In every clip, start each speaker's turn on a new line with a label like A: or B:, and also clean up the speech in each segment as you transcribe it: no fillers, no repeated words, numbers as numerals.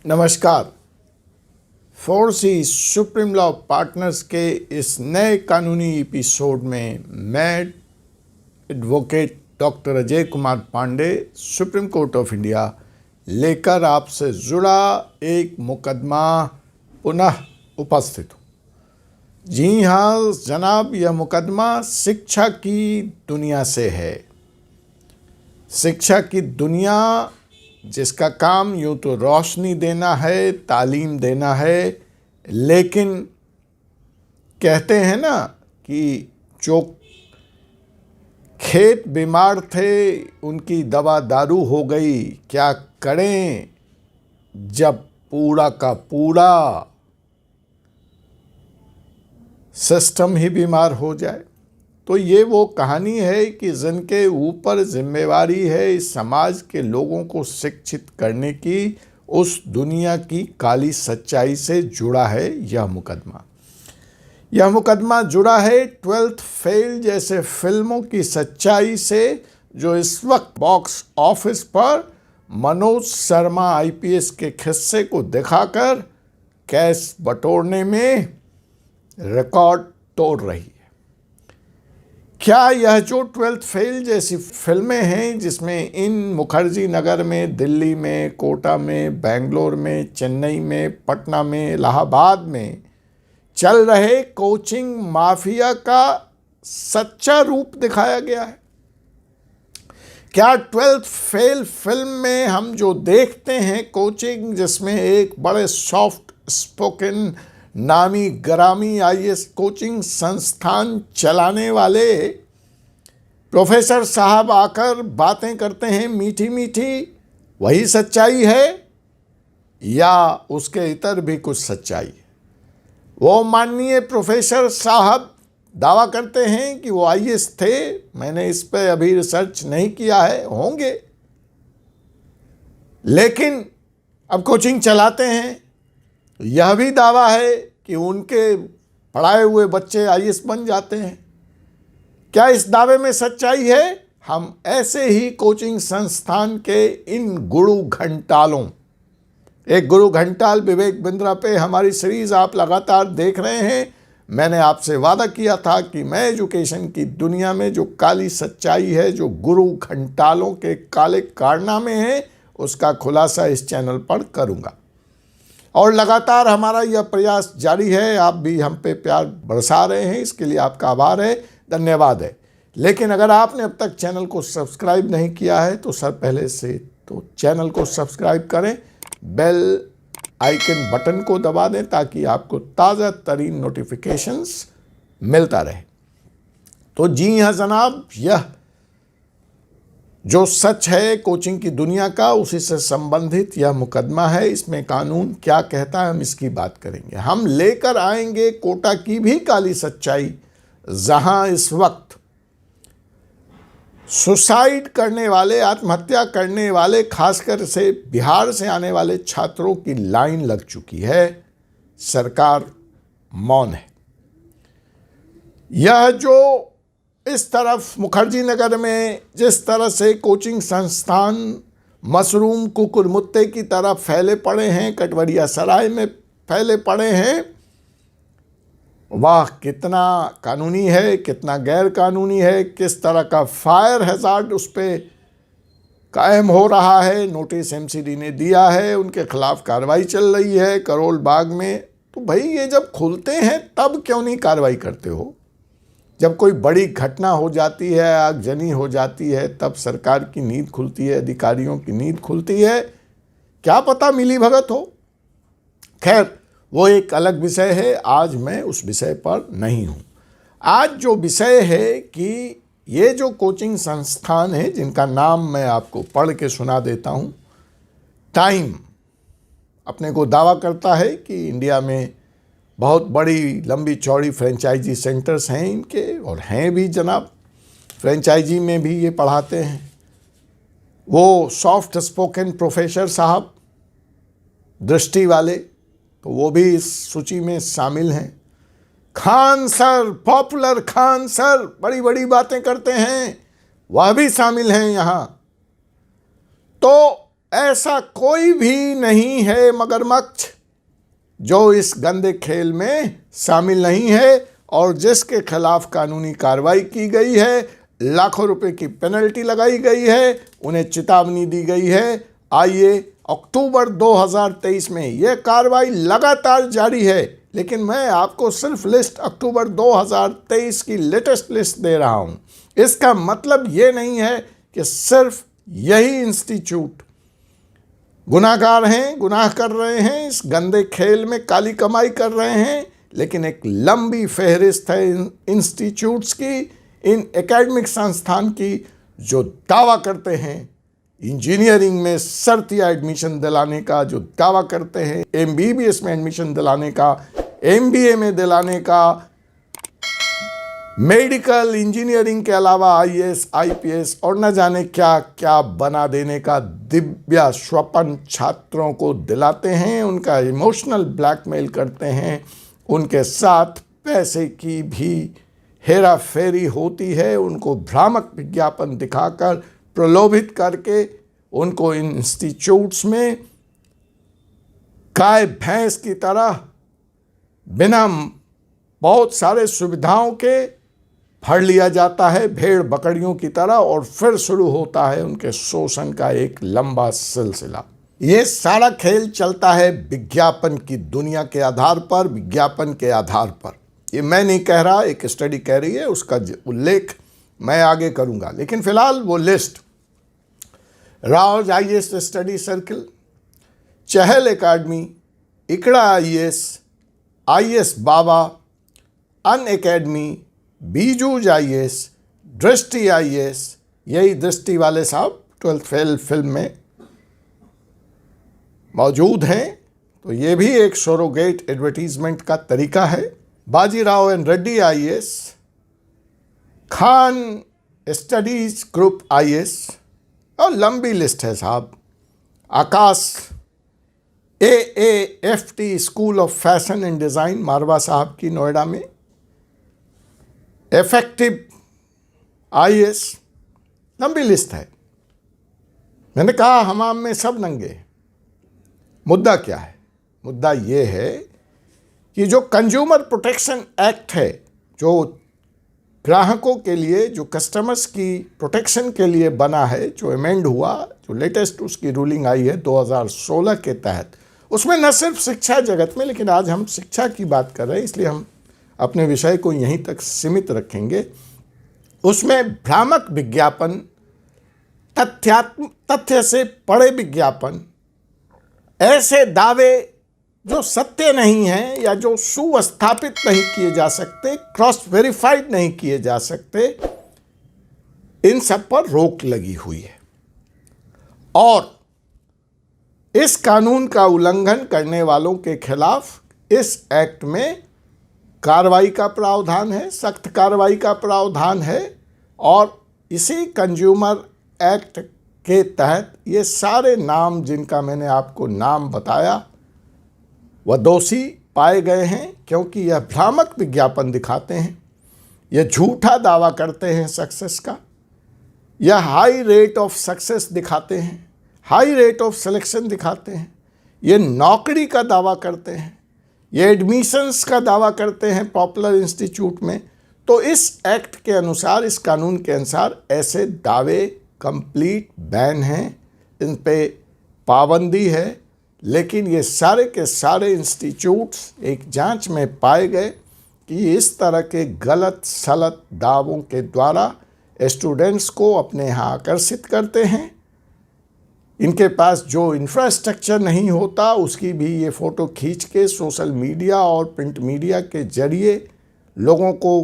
A: नमस्कार। फोर्सी supreme law partners के इस नए कानूनी एपिसोड में मैं advocate doctor Ajay Kumar Pandey supreme court of India लेकर आपसे जुड़ा एक मुकदमा पुनः उपस्थित हूँ। जी हाँ जनाब, यह मुकदमा शिक्षा की दुनिया से है। शिक्षा की दुनिया जिसका काम यूँ तो रोशनी देना है, तालीम देना है, लेकिन कहते हैं ना कि जो खेत बीमार थे उनकी दवा दारू हो गई, क्या करें जब पूरा का पूरा सिस्टम ही बीमार हो जाए। तो ये वो कहानी है कि जिनके ऊपर जिम्मेवारी है इस समाज के लोगों को शिक्षित करने की, उस दुनिया की काली सच्चाई से जुड़ा है यह मुकदमा। यह मुकदमा जुड़ा है 12th फेल जैसे फिल्मों की सच्चाई से, जो इस वक्त बॉक्स ऑफिस पर मनोज शर्मा आईपीएस के किस्से को दिखाकर कैश बटोरने में रिकॉर्ड तोड़ रही है। क्या यह जो 12th फेल जैसी फिल्में हैं जिसमें इन मुखर्जी नगर में, दिल्ली में, कोटा में, बेंगलोर में, चेन्नई में, पटना में, इलाहाबाद में चल रहे कोचिंग माफिया का सच्चा रूप दिखाया गया है? क्या 12th फेल फिल्म में हम जो देखते हैं कोचिंग, जिसमें एक बड़े सॉफ्ट स्पोकन नामी ग्रामी आईएएस कोचिंग संस्थान चलाने वाले प्रोफेसर साहब आकर बातें करते हैं मीठी मीठी, वही सच्चाई है या उसके इतर भी कुछ सच्चाई है? वो माननीय प्रोफेसर साहब दावा करते हैं कि वो आईएएस थे। मैंने इस पे अभी रिसर्च नहीं किया है, होंगे, लेकिन अब कोचिंग चलाते हैं। यह भी दावा है कि उनके पढ़ाए हुए बच्चे आईएएस बन जाते हैं। क्या इस दावे में सच्चाई है? हम ऐसे ही कोचिंग संस्थान के इन गुरु घंटालों, एक गुरु घंटाल विवेक बिंद्रा पे हमारी सीरीज आप लगातार देख रहे हैं। मैंने आपसे वादा किया था कि मैं एजुकेशन की दुनिया में जो काली सच्चाई है, जो गुरु घंटालों के काले कारनामे हैं, उसका खुलासा इस चैनल पर करूंगा। और लगातार हमारा यह प्रयास जारी है। आप भी हम पे प्यार बरसा रहे हैं, इसके लिए आपका आभार है, धन्यवाद है। लेकिन अगर आपने अब तक चैनल को सब्सक्राइब नहीं किया है तो सर पहले से तो चैनल को सब्सक्राइब करें, बेल आइकन बटन को दबा दें ताकि आपको ताज़ा तरीन नोटिफिकेशंस मिलता रहे। तो जी हाँ जनाब, यह जो सच है कोचिंग की दुनिया का, उसी से संबंधित यह मुकदमा है। इसमें कानून क्या कहता है हम इसकी बात करेंगे। हम लेकर आएंगे कोटा की भी काली सच्चाई, जहां इस वक्त सुसाइड करने वाले, आत्महत्या करने वाले, खासकर से बिहार से आने वाले छात्रों की लाइन लग चुकी है। सरकार मौन है। यह जो इस तरफ मुखर्जी नगर में जिस तरह से कोचिंग संस्थान मशरूम कुकुरमुत्ते की तरह फैले पड़े हैं, कटवरिया सराय में फैले पड़े हैं, वाह कितना कानूनी है, कितना गैर कानूनी है, किस तरह का फायर हैजार्ड उस पर कायम हो रहा है। नोटिस एमसीडी ने दिया है, उनके खिलाफ कार्रवाई चल रही है करोल बाग में। तो भाई ये जब खुलते हैं तब क्यों नहीं कार्रवाई करते हो? जब कोई बड़ी घटना हो जाती है, आगजनी हो जाती है, तब सरकार की नींद खुलती है, अधिकारियों की नींद खुलती है। क्या पता मिली भगत हो। खैर वो एक अलग विषय है, आज मैं उस विषय पर नहीं हूँ। आज जो विषय है कि ये जो कोचिंग संस्थान है जिनका नाम मैं आपको पढ़ के सुना देता हूँ। टाइम अपने को दावा करता है कि इंडिया में बहुत बड़ी लंबी चौड़ी फ्रेंचाइजी सेंटर्स हैं इनके, और हैं भी जनाब। फ्रेंचाइजी में भी ये पढ़ाते हैं। वो सॉफ्ट स्पोकन प्रोफेसर साहब दृष्टि वाले, तो वो भी इस सूची में शामिल हैं। Khan sir, popular Khan sir, बड़ी बड़ी बातें करते हैं, वह भी शामिल हैं यहाँ। तो ऐसा कोई भी नहीं है मगरमच्छ जो इस गंदे खेल में शामिल नहीं है और जिसके खिलाफ कानूनी कार्रवाई की गई है, लाखों रुपए की पेनल्टी लगाई गई है, उन्हें चेतावनी दी गई है। आइए, अक्टूबर 2023 में यह कार्रवाई लगातार जारी है, लेकिन मैं आपको सिर्फ लिस्ट अक्टूबर 2023 की लेटेस्ट लिस्ट दे रहा हूं। इसका मतलब ये नहीं है कि सिर्फ यही इंस्टीट्यूट गुनाहगार हैं, गुनाह कर रहे हैं, इस गंदे खेल में काली कमाई कर रहे हैं, लेकिन एक लंबी फहरिस्त है इन इंस्टीट्यूट्स की, इन एकेडमिक संस्थान की, जो दावा करते हैं इंजीनियरिंग में शर्तिया एडमिशन दिलाने का, जो दावा करते हैं MBBS में एडमिशन दिलाने का, MBA में दिलाने का, मेडिकल इंजीनियरिंग के अलावा IAS IPS और न जाने क्या क्या बना देने का दिव्या स्वप्न छात्रों को दिलाते हैं, उनका इमोशनल ब्लैकमेल करते हैं, उनके साथ पैसे की भी हेरा फेरी होती है, उनको भ्रामक विज्ञापन दिखाकर प्रलोभित करके उनको इन इंस्टीट्यूट्स में गाय भैंस की तरह बिना बहुत सारे सुविधाओं के फड़ लिया जाता है, भेड़ बकरियों की तरह, और फिर शुरू होता है उनके शोषण का एक लंबा सिलसिला। ये सारा खेल चलता है विज्ञापन की दुनिया के आधार पर, विज्ञापन के आधार पर। ये मैं नहीं कह रहा, एक स्टडी कह रही है, उसका उल्लेख मैं आगे करूंगा। लेकिन फिलहाल वो list: Rao IAS study circle, Chahal academy, इकड़ा IAS Baba, Unacademy, Byju's IAS, Drishti IAS, यही दृष्टि वाले साहब 12th फेल फिल्म में मौजूद हैं, तो ये भी एक सरोगेट एडवर्टीजमेंट का तरीका है। Bajirao and Reddy IAS, Khan studies group IAS, और लंबी लिस्ट है साहब। Aakash AAFT school of fashion and design Marwah साहब की नोएडा में, इफेक्टिव IAS, लंबी लिस्ट है। मैंने कहा हमाम में सब नंगे। मुद्दा क्या है? मुद्दा ये है कि जो कंज्यूमर प्रोटेक्शन एक्ट है, जो ग्राहकों के लिए, जो कस्टमर्स की प्रोटेक्शन के लिए बना है, जो अमेंड हुआ, जो लेटेस्ट उसकी रूलिंग आई है 2016 के तहत, उसमें न सिर्फ शिक्षा जगत में, लेकिन आज हम शिक्षा की बात कर रहे हैं इसलिए हम अपने विषय को यहीं तक सीमित रखेंगे। उसमें भ्रामक विज्ञापन, तथ्य से पड़े विज्ञापन, ऐसे दावे जो सत्य नहीं हैं या जो सुस्थापित नहीं किए जा सकते, क्रॉस वेरीफाइड नहीं किए जा सकते, इन सब पर रोक लगी हुई है। और इस कानून का उल्लंघन करने वालों के खिलाफ इस एक्ट में कार्रवाई का प्रावधान है, सख्त कार्रवाई का प्रावधान है। और इसी कंज्यूमर एक्ट के तहत ये सारे नाम जिनका मैंने आपको नाम बताया वह दोषी पाए गए हैं, क्योंकि यह भ्रामक विज्ञापन दिखाते हैं, यह झूठा दावा करते हैं सक्सेस का, यह हाई रेट ऑफ सक्सेस दिखाते हैं, हाई रेट ऑफ सिलेक्शन दिखाते हैं, ये नौकरी का दावा करते हैं, ये एडमिशन्स का दावा करते हैं पॉपुलर इंस्टीट्यूट में। तो इस एक्ट के अनुसार, इस कानून के अनुसार ऐसे दावे कंप्लीट बैन हैं, इन पे पाबंदी है। लेकिन ये सारे के सारे इंस्टीट्यूट्स एक जांच में पाए गए कि इस तरह के गलत सलत दावों के द्वारा स्टूडेंट्स को अपने यहाँ आकर्षित करते हैं। इनके पास जो इंफ्रास्ट्रक्चर नहीं होता उसकी भी ये फ़ोटो खींच के सोशल मीडिया और प्रिंट मीडिया के जरिए लोगों को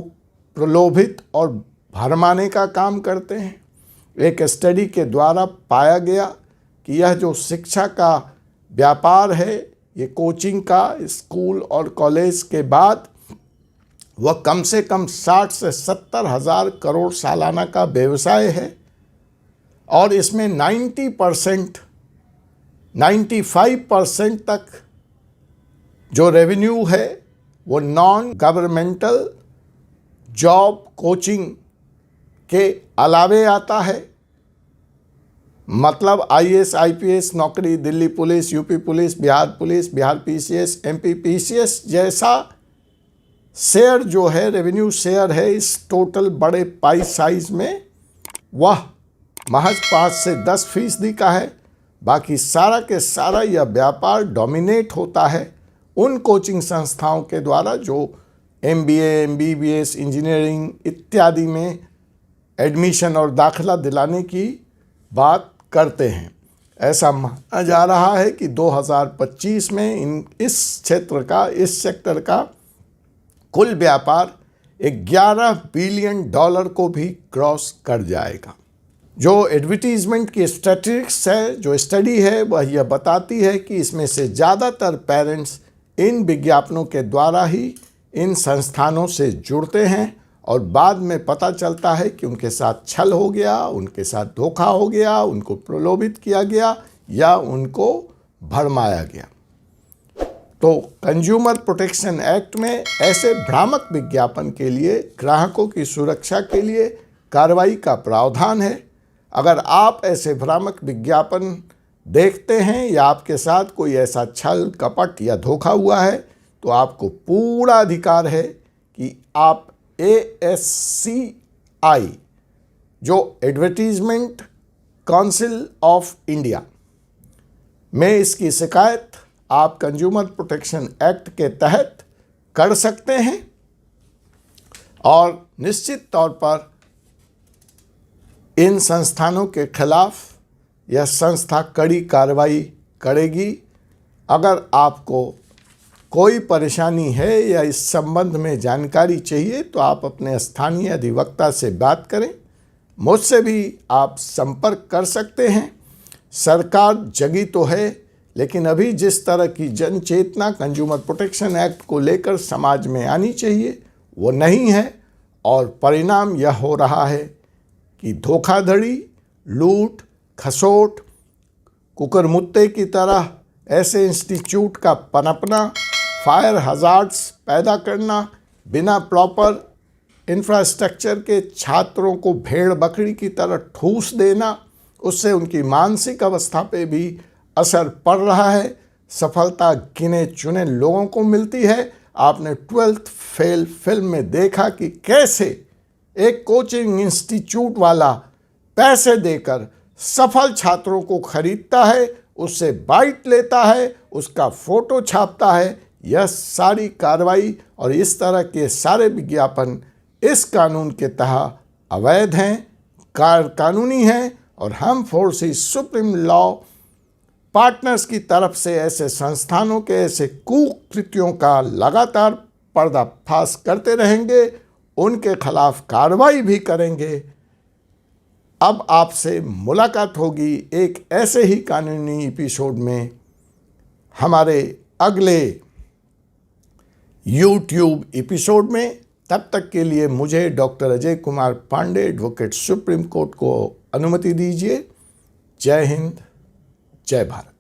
A: प्रलोभित और भरमाने का काम करते हैं। एक स्टडी के द्वारा पाया गया कि यह जो शिक्षा का व्यापार है, ये कोचिंग का, स्कूल और कॉलेज के बाद वह कम से कम 60 से 70 हज़ार करोड़ सालाना का व्यवसाय है। और इसमें 90%, 95% तक जो रेवेन्यू है वो नॉन गवर्नमेंटल जॉब कोचिंग के अलावे आता है। मतलब आईएएस आईपीएस नौकरी, Delhi police, UP police, Bihar PCS, MP PCS जैसा शेयर जो है, रेवेन्यू शेयर है इस टोटल बड़े पाई साइज में, वह महज 5 से 10% का है। बाकी सारा के सारा यह व्यापार डोमिनेट होता है उन कोचिंग संस्थाओं के द्वारा जो एमबीए, एमबीबीएस, इंजीनियरिंग इत्यादि में एडमिशन और दाखिला दिलाने की बात करते हैं। ऐसा माना जा रहा है कि 2025 में इस सेक्टर का कुल व्यापार 11 बिलियन डॉलर को भी क्रॉस कर जाएगा। जो एडवर्टीजमेंट की स्टैटिस्टिक्स है, जो स्टडी है, वह यह बताती है कि इसमें से ज़्यादातर पेरेंट्स इन विज्ञापनों के द्वारा ही इन संस्थानों से जुड़ते हैं और बाद में पता चलता है कि उनके साथ छल हो गया, उनके साथ धोखा हो गया, उनको प्रलोभित किया गया या उनको भरमाया गया। तो कंज्यूमर प्रोटेक्शन एक्ट में ऐसे भ्रामक विज्ञापन के लिए ग्राहकों की सुरक्षा के लिए कार्रवाई का प्रावधान है। अगर आप ऐसे भ्रामक विज्ञापन देखते हैं या आपके साथ कोई ऐसा छल, कपट या धोखा हुआ है तो आपको पूरा अधिकार है कि आप ASCI, जो एडवर्टीजमेंट काउंसिल ऑफ इंडिया में, इसकी शिकायत आप कंज्यूमर प्रोटेक्शन एक्ट के तहत कर सकते हैं और निश्चित तौर पर इन संस्थानों के खिलाफ यह संस्था कड़ी कार्रवाई करेगी। अगर आपको कोई परेशानी है या इस संबंध में जानकारी चाहिए तो आप अपने स्थानीय अधिवक्ता से बात करें। मुझसे भी आप संपर्क कर सकते हैं। सरकार जगी तो है, लेकिन अभी जिस तरह की जन चेतना कंज्यूमर प्रोटेक्शन एक्ट को लेकर समाज में आनी चाहिए वो नहीं है और परिणाम यह हो रहा है कि धोखाधड़ी, लूट, खसोट, कुकरमुत्ते की तरह ऐसे इंस्टीट्यूट का पनपना, फायर हजार्ड्स पैदा करना, बिना प्रॉपर इंफ्रास्ट्रक्चर के छात्रों को भेड़ बकरी की तरह ठूस देना, उससे उनकी मानसिक अवस्था पे भी असर पड़ रहा है। सफलता गिने चुने लोगों को मिलती है। आपने 12th फेल फिल्म में देखा कि कैसे एक कोचिंग इंस्टीट्यूट वाला पैसे देकर सफल छात्रों को खरीदता है, उससे बाइट लेता है, उसका फोटो छापता है। यह सारी कार्रवाई और इस तरह के सारे विज्ञापन इस कानून के तहत अवैध हैं, कानूनी हैं और हम फोर्सेस सुप्रीम लॉ पार्टनर्स की तरफ से ऐसे संस्थानों के ऐसे कुकृत्यों का लगातार पर्दाफाश करते रहेंगे, उनके खिलाफ कार्रवाई भी करेंगे। अब आपसे मुलाकात होगी एक ऐसे ही कानूनी एपिसोड में हमारे अगले YouTube एपिसोड में। तब तक के लिए मुझे doctor Ajay Kumar Pandey, advocate, supreme court को अनुमति दीजिए। जय हिंद, जय भारत।